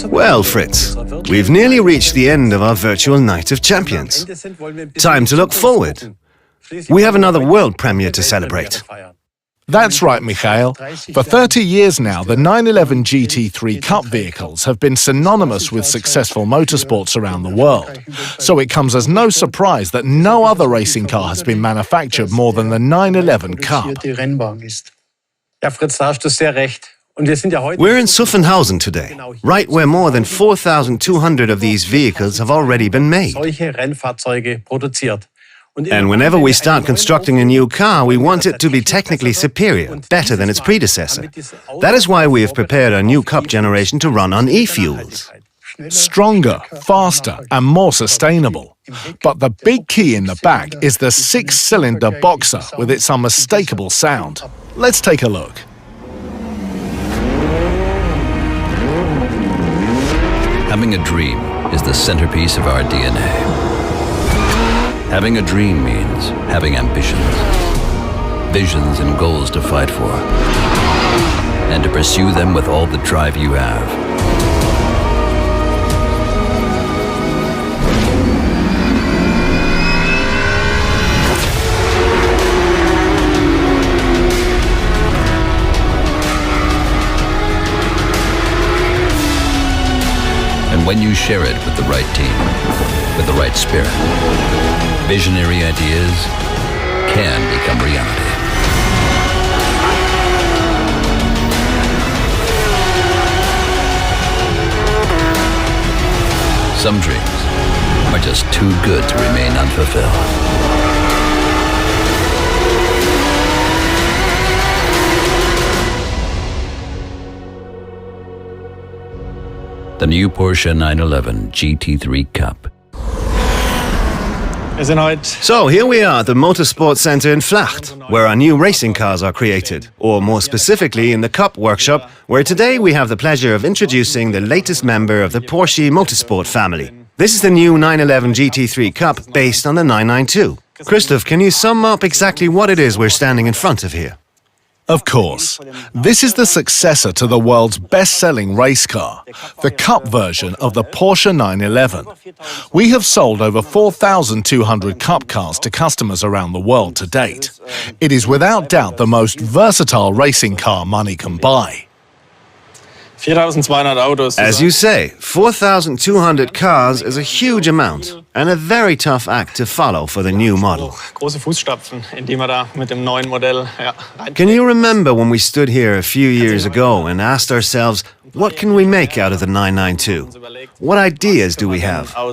Well, Fritz, we've nearly reached the end of our virtual Night of Champions. Time to look forward. We have another world premiere to celebrate. That's right, Michael. For 30 years now, the 911 GT3 Cup vehicles have been synonymous with successful motorsports around the world. So it comes as no surprise that no other racing car has been manufactured more than the 911 Cup. We're in Zuffenhausen today, right where more than 4,200 of these vehicles have already been made. And whenever we start constructing a new car, we want it to be technically superior, better than its predecessor. That is why we have prepared our new Cup generation to run on e-fuels. Stronger, faster, and more sustainable. But the big key in the back is the 6-cylinder Boxer with its unmistakable sound. Let's take a look. Having a dream is the centerpiece of our DNA. Having a dream means having ambitions, visions and goals to fight for, and to pursue them with all the drive you have. And when you share it with the right team, with the right spirit, visionary ideas can become reality. Some dreams are just too good to remain unfulfilled. The new Porsche 911 GT3 Cup. So here we are at the Motorsport Center in Flacht, where our new racing cars are created, or more specifically in the Cup workshop, where today we have the pleasure of introducing the latest member of the Porsche Motorsport family. This is the new 911 GT3 Cup based on the 992. Christoph, can you sum up exactly what it is we're standing in front of here? Of course, this is the successor to the world's best-selling race car, the Cup version of the Porsche 911. We have sold over 4,200 Cup cars to customers around the world to date. It is without doubt the most versatile racing car money can buy. As you say, 4,200 cars is a huge amount and a very tough act to follow for the new model. Can you remember when we stood here a few years ago and asked ourselves, what can we make out of the 992? What ideas do we have? At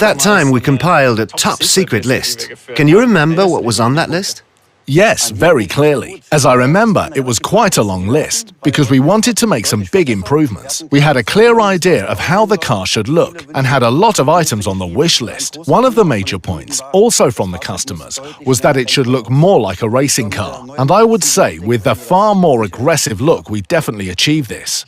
that time, we compiled a top-secret list. Can you remember what was on that list? Yes, very clearly. As I remember, it was quite a long list, because we wanted to make some big improvements. We had a clear idea of how the car should look, and had a lot of items on the wish list. One of the major points, also from the customers, was that it should look more like a racing car. And I would say, with the far more aggressive look, we definitely achieved this.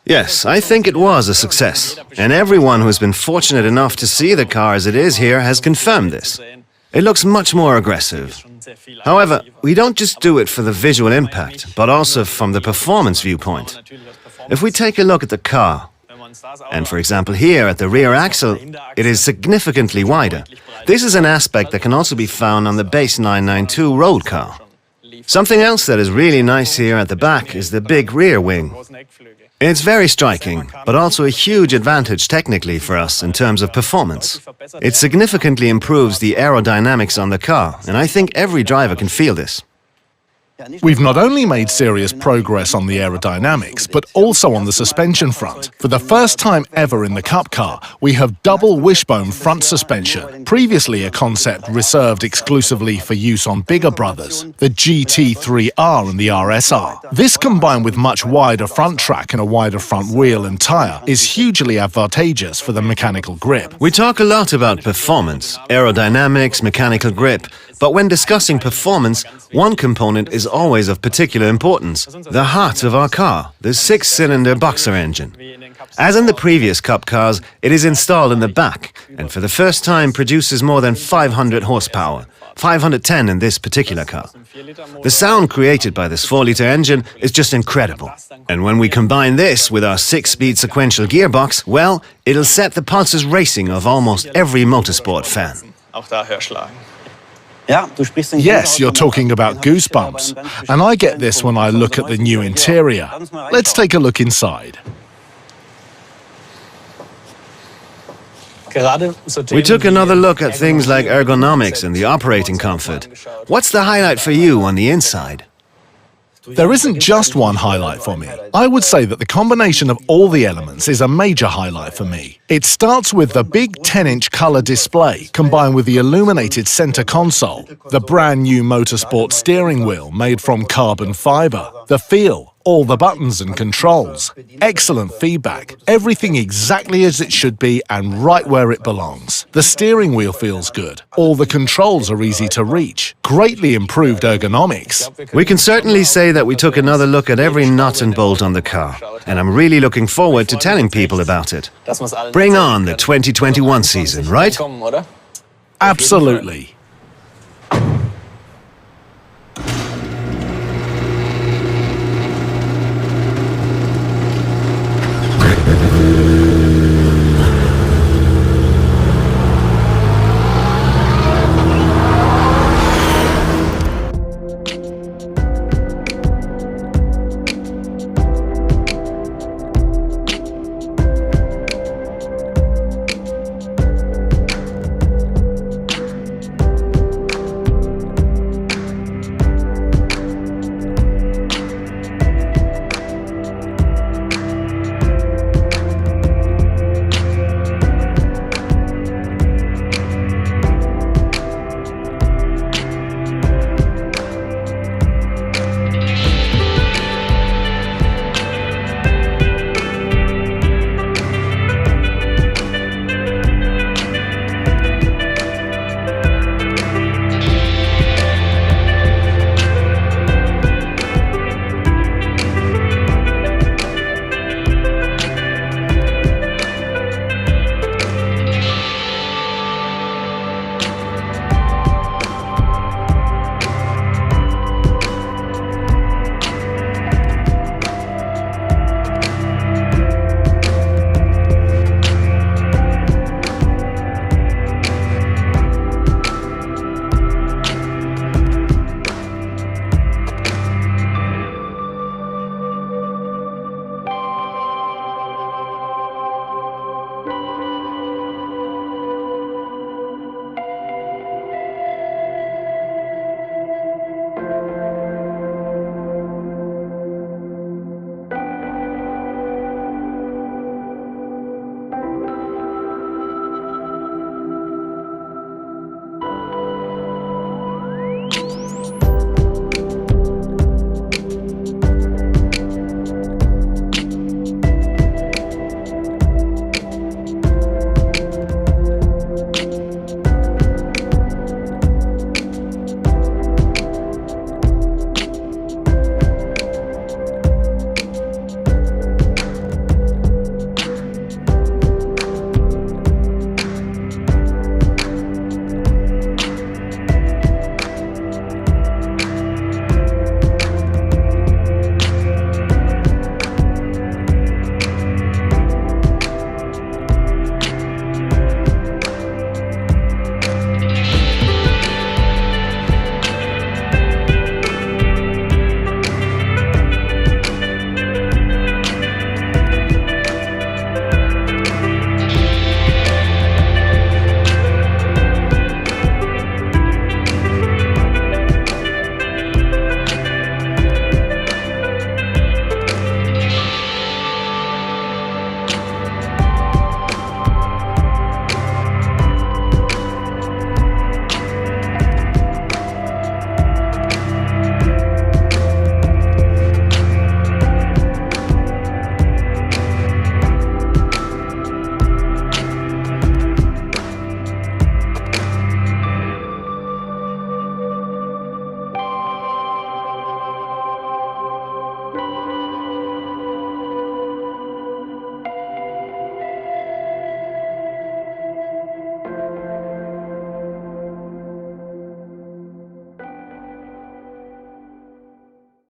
Yes, I think it was a success. And everyone who's been fortunate enough to see the car as it is here has confirmed this. It looks much more aggressive. However, we don't just do it for the visual impact, but also from the performance viewpoint. If we take a look at the car, and for example here at the rear axle, it is significantly wider. This is an aspect that can also be found on the base 992 road car. Something else that is really nice here at the back is the big rear wing. It's very striking, but also a huge advantage technically for us in terms of performance. It significantly improves the aerodynamics on the car, and I think every driver can feel this. We've not only made serious progress on the aerodynamics, but also on the suspension front. For the first time ever in the Cup car, we have double wishbone front suspension, previously a concept reserved exclusively for use on bigger brothers, the GT3R and the RSR. This, combined with much wider front track and a wider front wheel and tyre, is hugely advantageous for the mechanical grip. We talk a lot about performance, aerodynamics, mechanical grip, but when discussing performance, one component is always of particular importance: the heart of our car, the six-cylinder boxer engine. As in the previous Cup cars, it is installed in the back, and for the first time produces more than 500 horsepower, 510 in this particular car. The sound created by this 4-litre engine is just incredible. And when we combine this with our 6-speed sequential gearbox, well, it'll set the pulses racing of almost every motorsport fan. Yes, you're talking about goosebumps, and I get this when I look at the new interior. Let's take a look inside. We took another look at things like ergonomics and the operating comfort. What's the highlight for you on the inside? There isn't just one highlight for me. I would say that the combination of all the elements is a major highlight for me. It starts with the big 10-inch color display combined with the illuminated center console, the brand new motorsport steering wheel made from carbon fiber, the feel, all the buttons and controls, excellent feedback, everything exactly as it should be and right where it belongs. The steering wheel feels good, all the controls are easy to reach, greatly improved ergonomics. We can certainly say that we took another look at every nut and bolt on the car, and I'm really looking forward to telling people about it. Bring on the 2021 season, right? Absolutely.